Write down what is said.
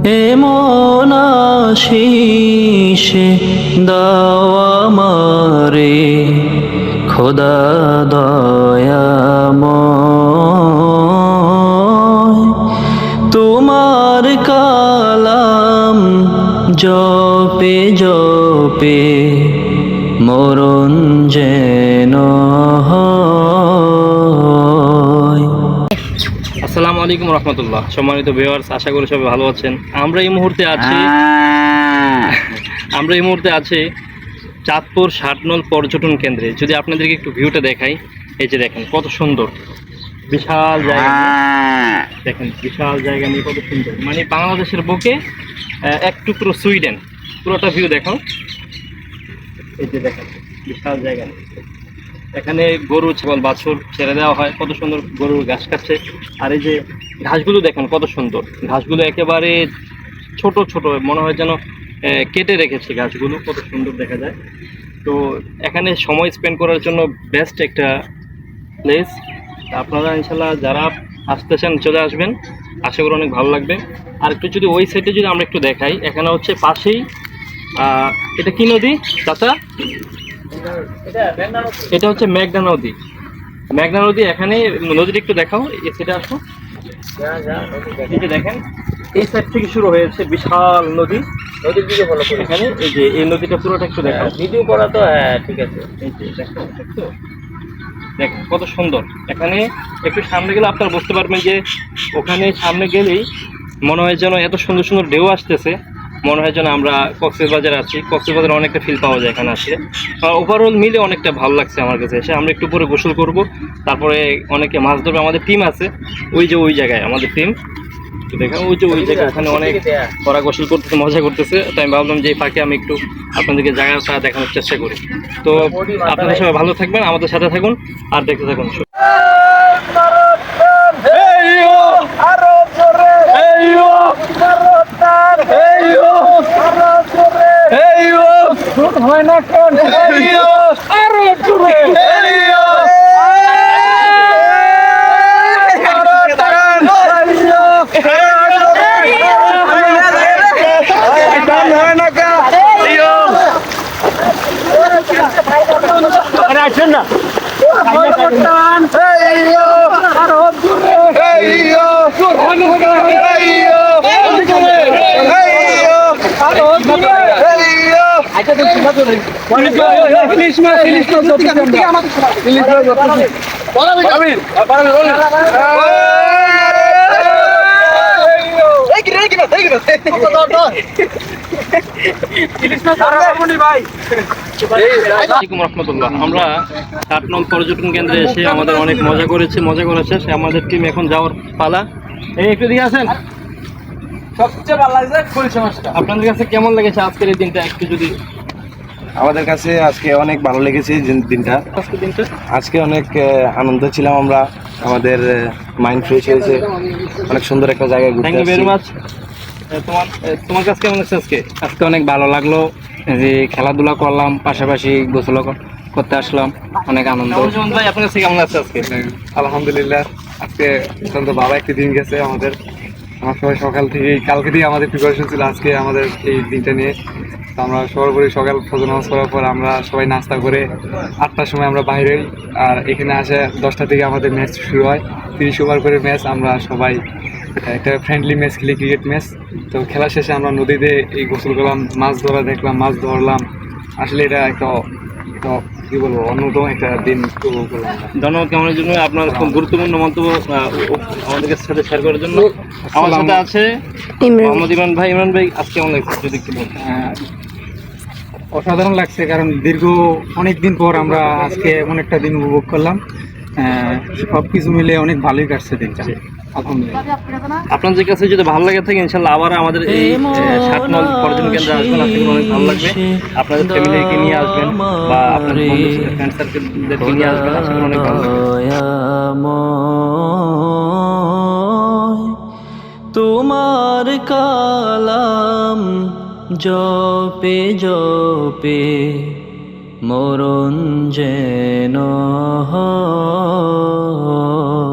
এমন আশিসে দাও আমারে খোদা দয়াময়, তোমার কালাম জপে জপে মরণ যেন হয়। আসসালামু আলাইকুম রহমতুল্লাহ। সম্মানিত ভিউয়ার্স, আশা করি সবাই ভালো আছেন। আমরা এই মুহূর্তে আছি চাঁদপুর ৬০ নং পর্যটন কেন্দ্রে। যদি আপনাদেরকে একটু ভিউটা দেখাই, এই যে দেখেন কত সুন্দর, বিশাল জায়গা দেখেন, বিশাল জায়গা নিয়ে কত সুন্দর, মানে বাংলাদেশের বুকে এক টুকরো সুইডেন, পুরোটা ভিউ দেখো। এই যে দেখেন বিশাল জায়গা নিয়ে এখানে গরু ছাগল বাছুর ছেড়ে দেওয়া হয়, কত সুন্দর গরু ঘাস খাচ্ছে। আর এই যে ঘাসগুলো দেখেন কত সুন্দর, ঘাসগুলো একেবারে ছোট ছোট, মনে হয় যেন কেটে রেখেছে ঘাসগুলো, কত সুন্দর দেখা যায়। তো এখানে সময় স্পেন্ড করার জন্য বেস্ট একটা প্লেস। আপনারা ইনশাল্লাহ যারা আসতেছেন চলে আসবেন, আশা করি অনেক ভালো লাগবে। আর একটু যদি ওই সাইডে যদি আমরা একটু দেখাই, এখানে হচ্ছে পাশেই এটা কি নদী চাচা? এটা হচ্ছে মেঘনা নদী। মেঘনা নদী, এখানে নদীটা একটু দেখাও, সেটা আসো। এই যে দেখেন এই সাইড থেকে শুরু হয়েছে বিশাল নদী, নদীর দিকে ফলো করে এখানে এই যে এই নদীটা পুরোটা একটু দেখাও। ভিডিও করা তো হ্যাঁ ঠিক আছে। এই যে দেখো দেখেন কত সুন্দর। এখানে একটু সামনে গেলে আপনারা বুঝতে পারবেন যে ওখানে সামনে গেলেই মনে হয় যেন এত সুন্দর সুন্দর ঢেউ আসতেছে, মনে হয় যেন আমরা কক্সবাজারে আছি। কক্সবাজারে অনেকটা ফিল পাওয়া যায় এখানে আসলে। ওভারঅল মিলে অনেকটা ভালো লাগছে আমার কাছে এসে। আমরা একটু পরে গোসল করব, তারপরে অনেকে মাছ ধরবে। আমাদের টিম আছে ওই যে ওই জায়গায়, আমাদের টিম দেখেন ওই যে ওই জায়গায়, ওখানে অনেক ওরা গোসল করতেছে, মজা করতেছে। তাই আমি ভাবলাম যে এই ফাঁকে আমি একটু আপনাদেরকে জায়গাটা দেখানোর চেষ্টা করি। তো আপনারা সবাই ভালো থাকবেন, আমাদের সাথে থাকুন আর দেখতে থাকুন। হয় না কোন আরো জোরে আসেন না। আমরা ৬০ নং পর্যটন কেন্দ্রে এসে আমাদের অনেক মজা করেছে, মজা করা শেষ। আমাদের টিম এখন যাওয়ার পালা। এই একটু দিকে আসেন। সবচেয়ে ভালো লাগছে খুলছে মাছটা। আপনাদের কাছে কেমন লেগেছে আজকের এই দিনটা একটু যদি? আমাদের কাছে আজকে অনেক ভালো লেগেছে দিনটা। আজকে অনেক আনন্দ ছিলাম আমরা, আমাদের মাইন্ড ফ্রেশ হয়েছে, অনেক সুন্দর একটা জায়গায় ঘুরতে। Thank you very much. তোমার কাছে কেমন লাগছে আজকে? আজকে অনেক ভালো লাগলো, যে খেলাধুলা করলাম, পাশাপাশি গোসল করতে আসলাম, অনেক আনন্দ। ভাই আপনার কাছে কেমন লাগছে আজকে? আলহামদুলিল্লাহ, আজকে অত্যন্ত ভালো একটি দিন গেছে আমাদের। আমার সবাই সকাল থেকে, কালকে থেকে আমাদের প্রিপারেশন ছিল আজকে আমাদের এই দিনটা নিয়ে। তো আমরা সর্বোপরি সকাল ফজর নামাজ পড়ার পর আমরা সবাই নাস্তা করে 8টার সময় আমরা বাইরে, আর এখানে আসে 10টা থেকে আমাদের ম্যাচ শুরু হয়। 30 ওভার করে ম্যাচ, আমরা সবাই একটা ফ্রেন্ডলি ম্যাচ খেলি, ক্রিকেট ম্যাচ। তো খেলা শেষে আমরা নদীতে এই গোসল করলাম, মাছ ধরা দেখলাম, মাছ ধরলাম। আসলে এটা একটা কি বলবো, অন্যতম একটা দিন উপভোগ করলাম। ধন্যবাদ কেমনের জন্য, আপনার খুব গুরুত্বপূর্ণ মন্তব্য আমাদের সাথে শেয়ার করার জন্য। আমার সাথে আছে মোহাম্মদ ইমরান ভাই। ইমরান ভাই আজকে কেমন লাগছে যদি একটু বলতেন? অসাধারণ লাগছে, কারণ দীর্ঘ অনেক দিন পর আমরা আজকে এমন একটা দিন উপভোগ করলাম। সব কিছু মিলে অনেক ভালোই কাটছে দিনটা, আলহামদুলিল্লাহ। আপনাদের কাছে যদি ভালো লাগে থাকে, ইনশাল্লাহ আবার আমাদের এই ৬০ নং পর্যটন কেন্দ্রে আসবেন, আশা করি অনেক ভালো লাগবে। আপনাদের ফ্যামিলিকে নিয়ে আসবেন বা আপনাদের ফ্রেন্ড সার্কেলদেরকে নিয়ে আসবেন, আশা করি অনেক ভালো লাগবে। তোমার কালাম জপে জপে মরণ যেন হয়।